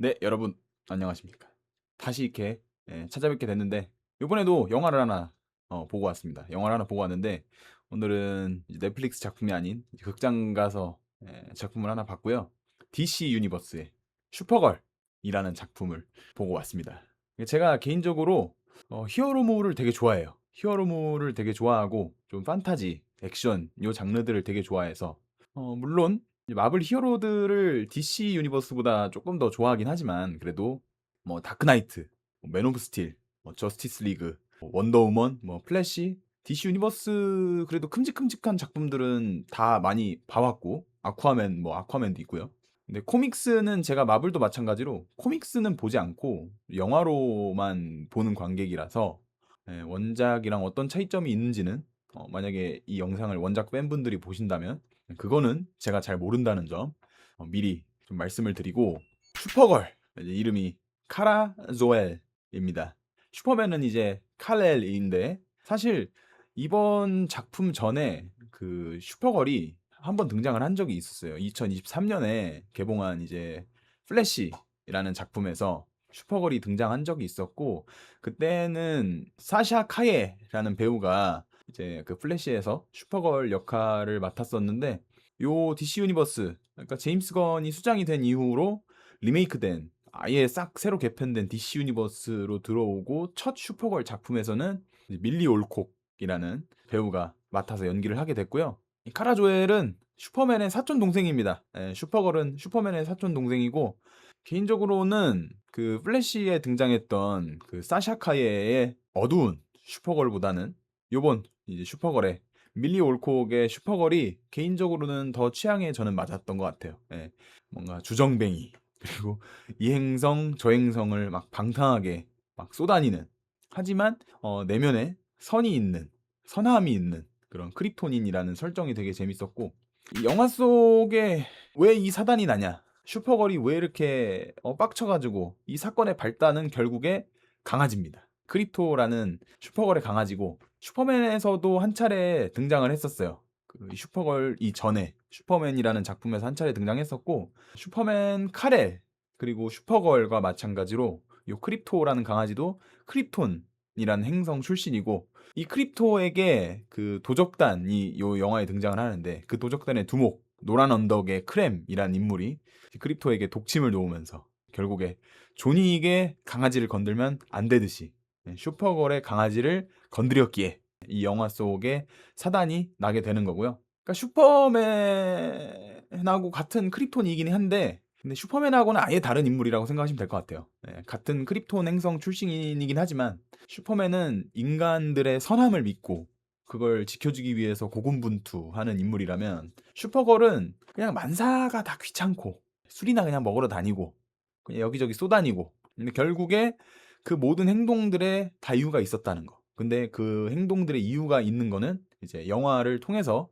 네, 여러분 안녕하십니까. 다시 이렇게 찾아뵙게 됐는데 이번에도 영화를 하나 보고 왔습니다. 영화를 하나 보고 왔는데 오늘은 이제 넷플릭스 작품이 아닌 이제 극장 가서 작품을 하나 봤고요. DC 유니버스의 슈퍼걸이라는 작품을 보고 왔습니다. 제가 개인적으로 히어로물을 되게 좋아해요. 히어로물을 되게 좋아하고 좀 판타지, 액션 요 장르들을 되게 좋아해서 물론 이제 마블 히어로들을 DC 유니버스보다 조금 더 좋아하긴 하지만 그래도 뭐 다크나이트, 맨 오브 스틸, 저스티스 리그, 원더우먼, 플래시, DC 유니버스 그래도 큼직큼직한 작품들은 다 많이 봐왔고 아쿠아맨 아쿠아맨도 있고요. 근데 코믹스는 제가 마블도 마찬가지로 코믹스는 보지 않고 영화로만 보는 관객이라서 원작이랑 어떤 차이점이 있는지는 만약에 이 영상을 원작 팬분들이 보신다면 그거는 제가 잘 모른다는 점 미리 좀 말씀을 드리고 슈퍼걸 이제 이름이 카라 조엘입니다. 슈퍼맨은 이제 칼렐인데 사실 이번 작품 전에 그 슈퍼걸이 한번 등장을 한 적이 있었어요. 2023년에 개봉한 이제 플래시라는 작품에서 슈퍼걸이 등장한 적이 있었고 그때는 사샤 카예라는 배우가 이제 그 플래시에서 슈퍼걸 역할을 맡았었는데 요 DC 유니버스 그러니까 제임스 건이 수장이 된 이후로 리메이크된 아예 싹 새로 개편된 DC 유니버스로 들어오고 첫 슈퍼걸 작품에서는 밀리 올콕이라는 배우가 맡아서 연기를 하게 됐고요. 이 카라 조엘은 슈퍼맨의 사촌 동생입니다. 슈퍼걸은 슈퍼맨의 사촌 동생이고 개인적으로는 그 플래시에 등장했던 그 사샤 카예의 어두운 슈퍼걸보다는 요번 이제 슈퍼걸의 밀리 올콕의 슈퍼걸이 개인적으로는 더 취향에 저는 맞았던 것 같아요. 뭔가 주정뱅이 그리고 이 행성 저 행성을 막 방탕하게 막 쏘다니는 하지만 내면에 선이 있는 선함이 있는 그런 크립토닌이라는 설정이 되게 재밌었고 이 영화 속에 왜 이 사단이 나냐 슈퍼걸이 왜 이렇게 빡쳐가지고 이 사건의 발단은 결국에 강아지입니다. 크립토라는 슈퍼걸의 강아지고 슈퍼맨에서도 한 차례 등장을 했었어요. 그 슈퍼걸 이전에 슈퍼맨이라는 작품에서 한 차례 등장했었고 슈퍼맨 카렐 그리고 슈퍼걸과 마찬가지로 요 크립토라는 강아지도 크립톤이라는 행성 출신이고 이 크립토에게 그 도적단이 요 영화에 등장을 하는데 그 도적단의 두목 노란 언덕의 크렘이라는 인물이 크립토에게 독침을 놓으면서 결국에 조니에게 강아지를 건들면 안 되듯이 슈퍼걸의 강아지를 건드렸기에 이 영화 속에 사단이 나게 되는 거고요. 그러니까 슈퍼맨하고 같은 크립톤이긴 한데 근데 슈퍼맨하고는 아예 다른 인물이라고 생각하시면 될 것 같아요. 같은 크립톤 행성 출신이긴 하지만 슈퍼맨은 인간들의 선함을 믿고 그걸 지켜주기 위해서 고군분투하는 인물이라면 슈퍼걸은 그냥 만사가 다 귀찮고 술이나 그냥 먹으러 다니고 그냥 여기저기 쏘다니고 근데 결국에 그 모든 행동들에 다 이유가 있었다는 거. 근데 그 행동들의 이유가 있는 거는 이제 영화를 통해서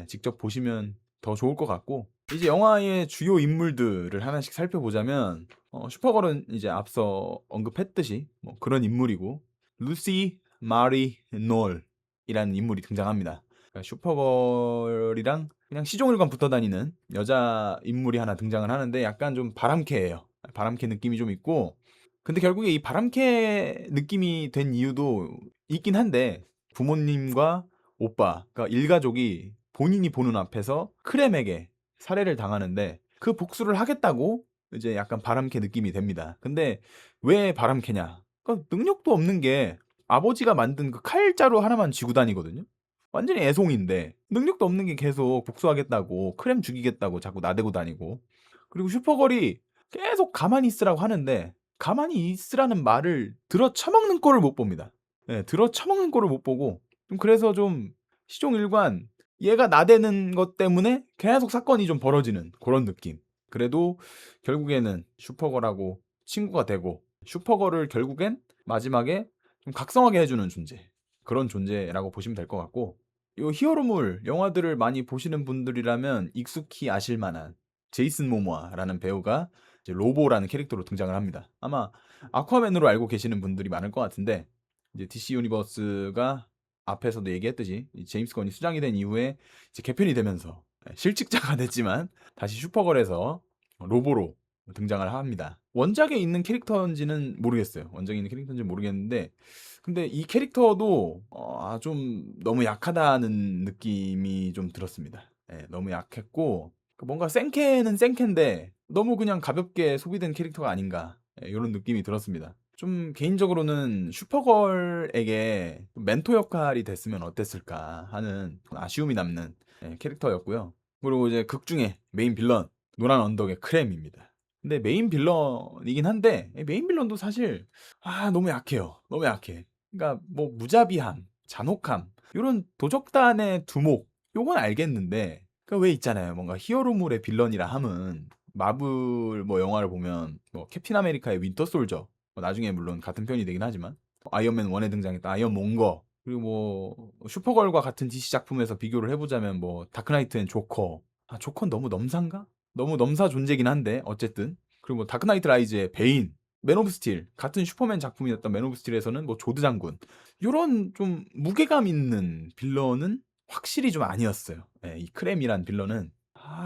직접 보시면 더 좋을 것 같고 이제 영화의 주요 인물들을 하나씩 살펴보자면 슈퍼걸은 이제 앞서 언급했듯이 뭐 그런 인물이고 루시 마리 놀이라는 인물이 등장합니다. 그러니까 슈퍼걸이랑 그냥 시종일관 붙어 다니는 여자 인물이 하나 등장을 하는데 약간 좀 바람캐예요. 바람캐 느낌이 좀 있고 근데 결국에 이 바람캐 느낌이 된 이유도 있긴 한데 부모님과 오빠 그러니까 일가족이 본인이 보는 앞에서 크렘에게 살해를 당하는데 그 복수를 하겠다고 이제 약간 바람캐 느낌이 됩니다. 근데 왜 바람캐냐? 그러니까 능력도 없는 게 아버지가 만든 그 칼자루 하나만 쥐고 다니거든요. 완전히 애송인데 능력도 없는 게 계속 복수하겠다고 크렘 죽이겠다고 자꾸 나대고 다니고 그리고 슈퍼걸이 계속 가만히 있으라고 하는데 가만히 있으라는 말을 들어 처먹는 꼴을 못 봅니다. 들어 처먹는 꼴을 못 보고 좀 그래서 좀 시종일관 얘가 나대는 것 때문에 계속 사건이 좀 벌어지는 그런 느낌. 그래도 결국에는 슈퍼걸하고 친구가 되고 슈퍼걸을 결국엔 마지막에 좀 각성하게 해주는 존재. 그런 존재라고 보시면 될 것 같고 요 히어로물 영화들을 많이 보시는 분들이라면 익숙히 아실 만한 제이슨 모모아라는 배우가 이제 로보라는 캐릭터로 등장을 합니다. 아마 아쿠아맨으로 알고 계시는 분들이 많을 것 같은데 이제 DC 유니버스가 앞에서도 얘기했듯이 이 제임스 건이 수장이 된 이후에 이제 개편이 되면서 실직자가 됐지만 다시 슈퍼걸에서 로보로 등장을 합니다. 원작에 있는 캐릭터인지는 모르겠어요. 원작에 있는 캐릭터인지는 모르겠는데 근데 이 캐릭터도 좀 너무 약하다는 느낌이 좀 들었습니다. 예, 너무 약했고 뭔가 생캐는 생캐인데 너무 그냥 가볍게 소비된 캐릭터가 아닌가 이런 느낌이 들었습니다. 좀 개인적으로는 슈퍼걸에게 멘토 역할이 됐으면 어땠을까 하는 아쉬움이 남는 캐릭터였고요. 그리고 이제 극 중에 메인 빌런 노란 언덕의 크렘입니다. 근데 메인 빌런이긴 한데 메인 빌런도 사실 너무 약해요. 너무 약해. 그러니까 뭐 무자비함, 잔혹함 이런 도적단의 두목 요건 알겠는데 그러니까 왜 있잖아요. 뭔가 히어로물의 빌런이라 함은 마블 뭐 영화를 보면 뭐 캡틴 아메리카의 윈터 솔저 나중에 물론 같은 편이 되긴 하지만 아이언맨 1에 등장했던 아이언 몽거 그리고 뭐 슈퍼걸과 같은 DC 작품에서 비교를 해보자면 뭐 다크나이트 앤 조커 조커는 너무 넘사인가? 너무 넘사 존재긴 한데 어쨌든 그리고 뭐 다크나이트 라이즈의 베인 맨 오브 스틸 같은 슈퍼맨 작품이었던 맨 오브 스틸에서는 뭐 조드 장군 요런 좀 무게감 있는 빌런은 확실히 좀 아니었어요. 예, 이 크렘이란 빌런은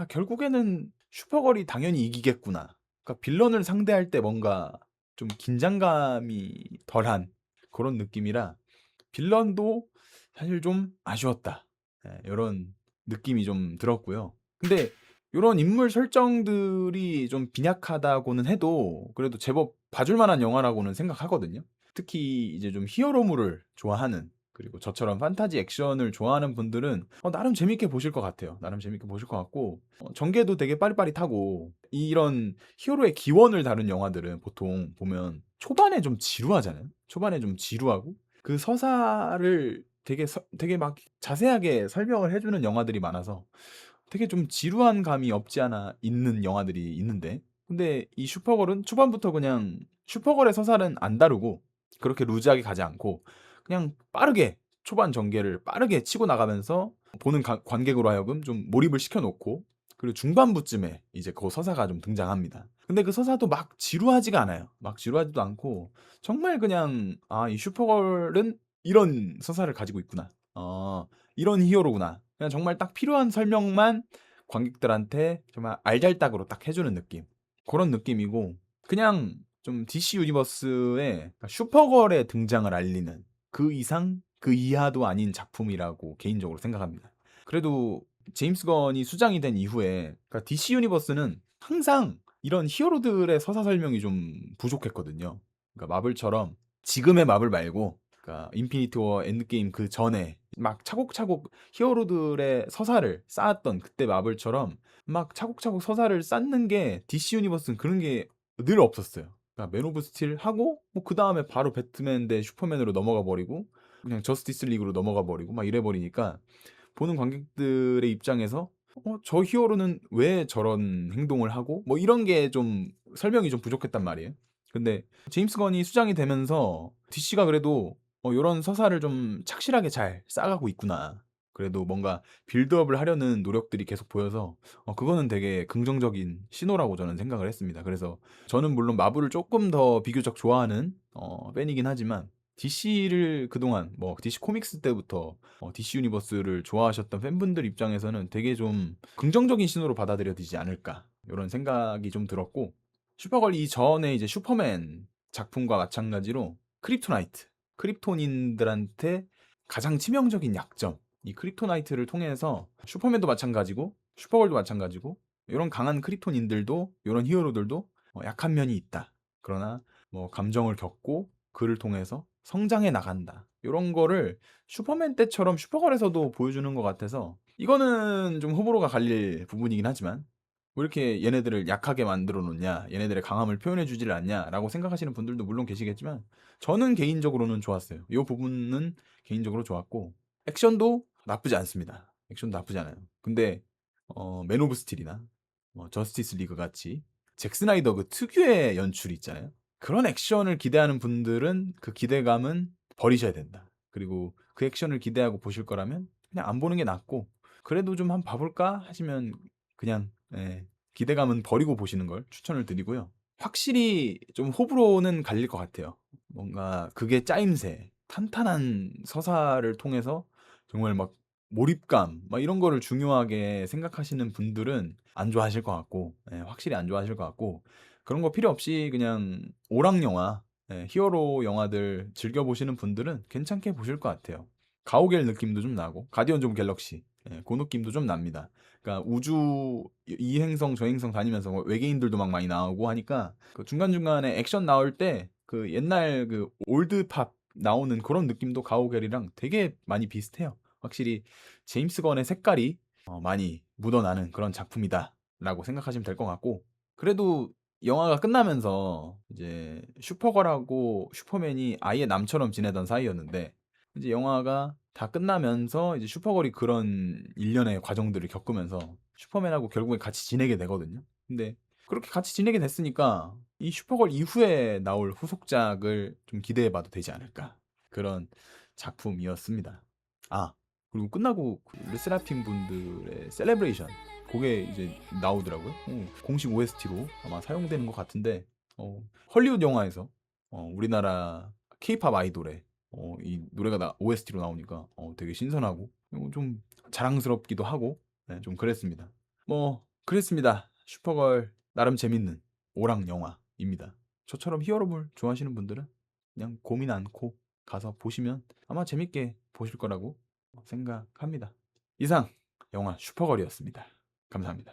결국에는 슈퍼걸이 당연히 이기겠구나. 그러니까 빌런을 상대할 때 뭔가 좀 긴장감이 덜한 그런 느낌이라 빌런도 사실 좀 아쉬웠다. 이런 느낌이 좀 들었고요. 근데 이런 인물 설정들이 좀 빈약하다고는 해도 그래도 제법 봐줄 만한 영화라고는 생각하거든요. 특히 이제 좀 히어로물을 좋아하는 그리고 저처럼 판타지 액션을 좋아하는 분들은 나름 재밌게 보실 것 같아요. 나름 재밌게 보실 것 같고 전개도 되게 빠릿빠릿하고 이런 히어로의 기원을 다룬 영화들은 보통 보면 초반에 좀 지루하잖아요. 초반에 좀 지루하고 그 서사를 되게 막 자세하게 설명을 해주는 영화들이 많아서 되게 좀 지루한 감이 없지 않아 있는 영화들이 있는데 근데 이 슈퍼걸은 초반부터 그냥 슈퍼걸의 서사는 안 다루고 그렇게 루즈하게 가지 않고 그냥 빠르게 초반 전개를 빠르게 치고 나가면서 보는 관객으로 하여금 좀 몰입을 시켜놓고 그리고 중반부쯤에 이제 그 서사가 좀 등장합니다. 근데 그 서사도 막 지루하지가 않아요. 막 지루하지도 않고 정말 그냥 이 슈퍼걸은 이런 서사를 가지고 있구나. 이런 히어로구나. 그냥 정말 딱 필요한 설명만 관객들한테 정말 알잘딱으로 딱 해주는 느낌. 그런 느낌이고 그냥 좀 DC 유니버스의 슈퍼걸의 등장을 알리는 그 이상 그 이하도 아닌 작품이라고 개인적으로 생각합니다. 그래도 제임스 건이 수장이 된 이후에 그러니까 DC 유니버스는 항상 이런 히어로들의 서사 설명이 좀 부족했거든요. 그러니까 마블처럼 지금의 마블 말고 그러니까 인피니티 워 엔드게임 그 전에 막 차곡차곡 히어로들의 서사를 쌓았던 그때 마블처럼 막 차곡차곡 서사를 쌓는 게 DC 유니버스는 그런 게 늘 없었어요. 그러니까 맨 오브 스틸 하고 뭐 그 다음에 바로 배트맨 대 슈퍼맨으로 넘어가 버리고 그냥 저스티스 리그로 넘어가 버리고 막 이래 버리니까 보는 관객들의 입장에서 저 히어로는 왜 저런 행동을 하고 뭐 이런 게 좀 설명이 좀 부족했단 말이에요. 근데 제임스 건이 수장이 되면서 DC가 그래도 요런 서사를 좀 착실하게 잘 쌓아가고 있구나. 그래도 뭔가 빌드업을 하려는 노력들이 계속 보여서 그거는 되게 긍정적인 신호라고 저는 생각을 했습니다. 그래서 저는 물론 마블을 조금 더 비교적 좋아하는 팬이긴 하지만 DC를 그동안 뭐 DC 코믹스 때부터 DC 유니버스를 좋아하셨던 팬분들 입장에서는 되게 좀 긍정적인 신호로 받아들여지지 않을까 이런 생각이 좀 들었고 슈퍼걸 이전에 이제 슈퍼맨 작품과 마찬가지로 크립토나이트 크립톤인들한테 가장 치명적인 약점 이 크립토나이트를 통해서 슈퍼맨도 마찬가지고 슈퍼걸도 마찬가지고 이런 강한 크립톤인들도 이런 히어로들도 약한 면이 있다. 그러나 뭐 감정을 겪고 그를 통해서 성장해 나간다. 이런 거를 슈퍼맨 때처럼 슈퍼걸에서도 보여주는 것 같아서 이거는 좀 호불호가 갈릴 부분이긴 하지만 왜 이렇게 얘네들을 약하게 만들어 놓냐, 얘네들의 강함을 표현해 주질 않냐라고 생각하시는 분들도 물론 계시겠지만 저는 개인적으로는 좋았어요. 이 부분은 개인적으로 좋았고 액션도 나쁘지 않습니다. 액션도 나쁘지 않아요. 근데 맨 오브 스틸이나 저스티스 리그 같이 잭 스나이더 그 특유의 연출이 있잖아요. 그런 액션을 기대하는 분들은 그 기대감은 버리셔야 된다. 그리고 그 액션을 기대하고 보실 거라면 그냥 안 보는 게 낫고 그래도 좀 한번 봐볼까 하시면 그냥 기대감은 버리고 보시는 걸 추천을 드리고요. 확실히 좀 호불호는 갈릴 것 같아요. 뭔가 그게 짜임새, 탄탄한 서사를 통해서 정말 막 몰입감, 막 이런 거를 중요하게 생각하시는 분들은 안 좋아하실 것 같고, 확실히 안 좋아하실 것 같고, 그런 거 필요 없이 그냥 오락 영화, 예, 히어로 영화들 즐겨보시는 분들은 괜찮게 보실 것 같아요. 가오갤 느낌도 좀 나고, 가디언즈 오브 갤럭시, 예, 그 느낌도 좀 납니다. 그러니까 우주 이 행성 저 행성 다니면서 뭐 외계인들도 막 많이 나오고 하니까 그 중간중간에 액션 나올 때 그 옛날 그 올드팝 나오는 그런 느낌도 가오갤이랑 되게 많이 비슷해요. 확실히 제임스 건의 색깔이 많이 묻어나는 그런 작품이다라고 생각하시면 될 것 같고, 그래도 영화가 끝나면서 이제 슈퍼걸하고 슈퍼맨이 아예 남처럼 지내던 사이였는데, 이제 영화가 다 끝나면서 이제 슈퍼걸이 그런 일련의 과정들을 겪으면서 슈퍼맨하고 결국에 같이 지내게 되거든요. 근데 그렇게 같이 지내게 됐으니까 이 슈퍼걸 이후에 나올 후속작을 좀 기대해 봐도 되지 않을까. 그런 작품이었습니다. 아, 그리고 끝나고 그 르세라핌 분들의 셀레브레이션 그게 이제 나오더라고요. 공식 OST로 아마 사용되는 것 같은데, 헐리우드 영화에서 우리나라 케이팝 아이돌의 이 노래가 OST로 나오니까 되게 신선하고 좀 자랑스럽기도 하고, 네, 좀 그랬습니다. 뭐 그랬습니다. 슈퍼걸 나름 재밌는 오락 영화입니다. 저처럼 히어로물 좋아하시는 분들은 그냥 고민 않고 가서 보시면 아마 재밌게 보실 거라고 생각합니다. 이상 영화 슈퍼걸이었습니다. 감사합니다.